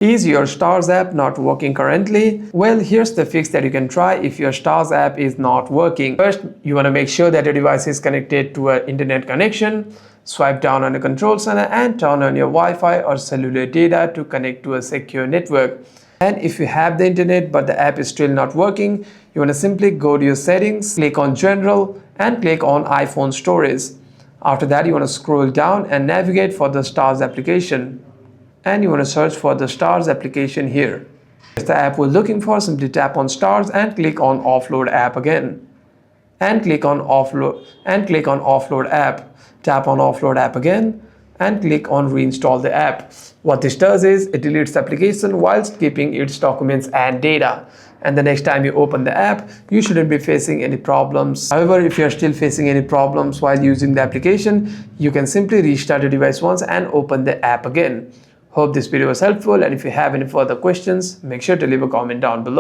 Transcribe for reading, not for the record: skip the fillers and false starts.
Is your STARZ app not working currently? Well, here's the fix that you can try if your STARZ app is not working. First, you want to make sure that your device is connected to an internet connection. Swipe down on the control center and turn on your Wi-Fi or cellular data to connect to a secure network. And if you have the internet but the app is still not working, you want to simply go to your settings, click on General and click on iPhone Storage. After that, you want to scroll down and navigate for the STARZ application. And you want to search for the STARZ application here. If the app we're looking for, simply tap on STARZ and click on Offload App again. And click on Offload App. Tap on Offload App again and click on Reinstall the app. What this does is it deletes the application whilst keeping its documents and data. And the next time you open the app, you shouldn't be facing any problems. However, if you're still facing any problems while using the application, you can simply restart your device once and open the app again. Hope this video was helpful, and if you have any further questions, make sure to leave a comment down below.